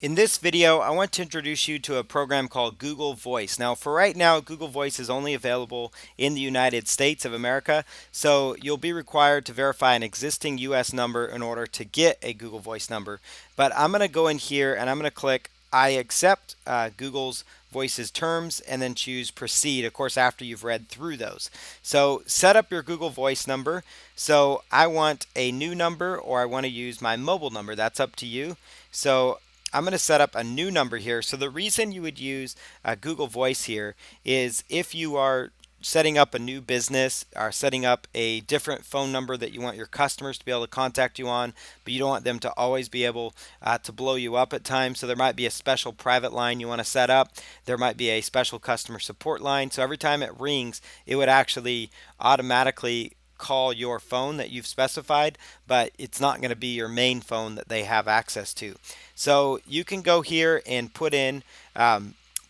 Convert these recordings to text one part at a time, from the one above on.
In this video, I want to introduce you to a program called Google Voice. Now, for right now, Google Voice is only available in the United States of America, so you'll be required to verify an existing US number in order to get a Google Voice number. But I'm going to go in here and I'm going to click I accept Google's Voice's terms and then choose proceed, of course, after you've read through those. So set up your Google Voice number. So I want a new number or I want to use my mobile number. That's up to you. So I'm going to set up a new number here. So the reason you would use Google Voice here is if you are setting up a new business or setting up a different phone number that you want your customers to be able to contact you on, but you don't want them to always be able to blow you up at times. So there might be a special private line you want to set up. There might be a special customer support line. So every time it rings, it would actually automatically call your phone that you've specified, but it's not going to be your main phone that they have access to. So you can go here and put in,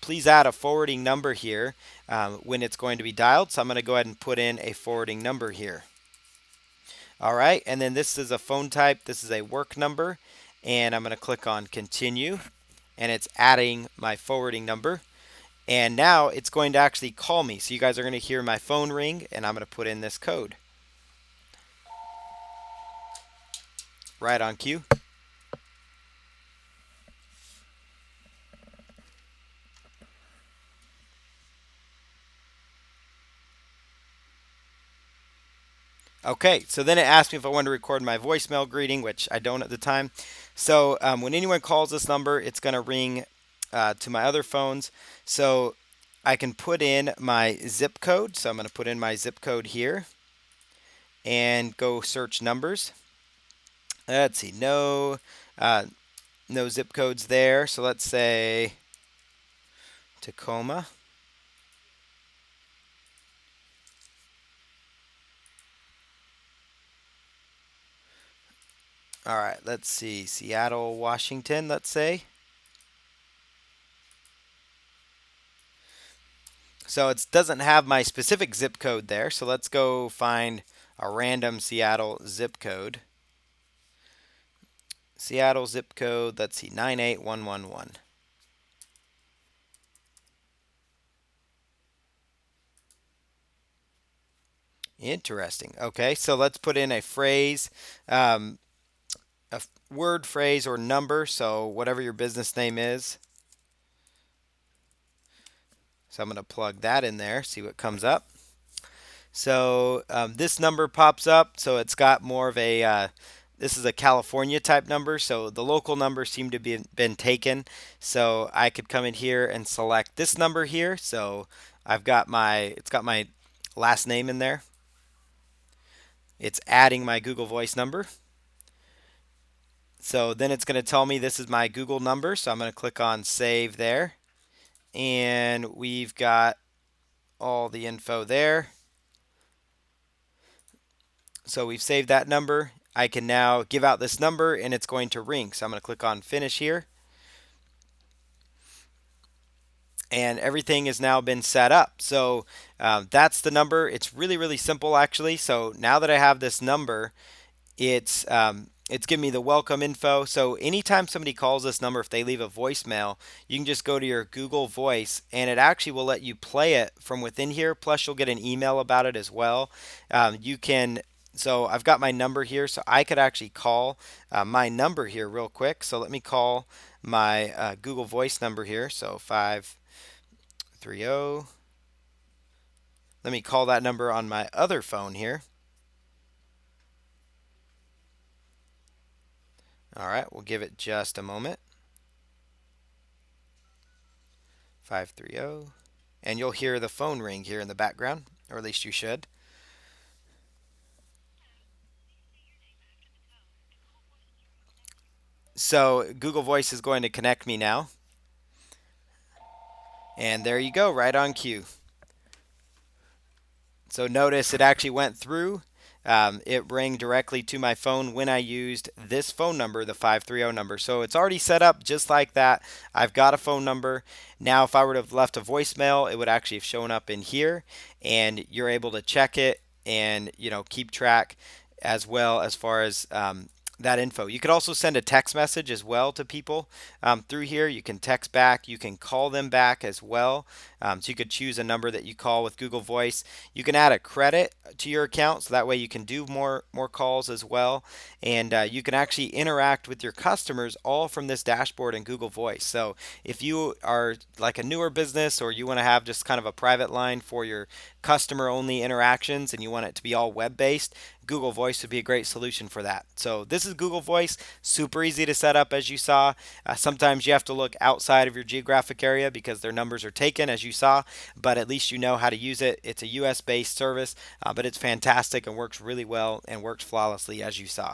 please add a forwarding number here when it's going to be dialed. So I'm going to go ahead and put in a forwarding number here. All right, and then this is a phone type. This is a work number, and I'm going to click on continue, and it's adding my forwarding number. And now it's going to actually call me. So you guys are going to hear my phone ring, and I'm going to put in this code. Right on cue. Okay, so then it asked me if I wanted to record my voicemail greeting, which I don't at the time. So when anyone calls this number, it's going to ring to my other phones. So I can put in my zip code. So I'm going to put in my zip code here and go search numbers. Let's see, no zip codes there. So let's say Tacoma. All right, let's see, Seattle, Washington, let's say. So it doesn't have my specific zip code there. So let's go find a random Seattle zip code. Seattle zip code, let's see, 98111. Interesting. Okay, so let's put in a phrase, a word, phrase, or number. So whatever your business name is. So I'm going to plug that in there, see what comes up. So this number pops up. So it's got more of a this is a California type number, so the local numbers seem to be been taken. So I could come in here and select this number here. So it's got my last name in there. It's adding my Google Voice number. So then it's going to tell me this is my Google number. So I'm going to click on save there. And we've got all the info there. So we've saved that number. I can now give out this number and it's going to ring. So I'm going to click on finish here. And everything has now been set up. So that's the number. It's really, really simple actually. So now that I have this number, it's giving me the welcome info. So anytime somebody calls this number, if they leave a voicemail, you can just go to your Google Voice and it actually will let you play it from within here. Plus you'll get an email about it as well. You can So I've got my number here, so I could actually call my number here real quick. So let me call my Google Voice number here. So 530. Let me call that number on my other phone here. All right, we'll give it just a moment. 530. And you'll hear the phone ring here in the background, or at least you should. So Google Voice is going to connect me now. And there you go, right on cue. So notice it actually went through. It rang directly to my phone when I used this phone number, the 530 number. So it's already set up just like that. I've got a phone number. Now, if I were to have left a voicemail, it would actually have shown up in here, and you're able to check it and keep track as well as far as that info. You could also send a text message as well to people through here. You can text back, you can call them back as well. So you could choose a number that you call with Google Voice. You can add a credit to your account, so that way you can do more calls as well, and you can actually interact with your customers all from this dashboard in Google Voice. So if you are like a newer business, or you want to have just kind of a private line for your customer only interactions and you want it to be all web based, Google Voice would be a great solution for that. So this is Google Voice, super easy to set up as you saw. Sometimes you have to look outside of your geographic area because their numbers are taken as you saw, but at least you know how to use it. It's a US based service, but it's fantastic and works really well and works flawlessly as you saw.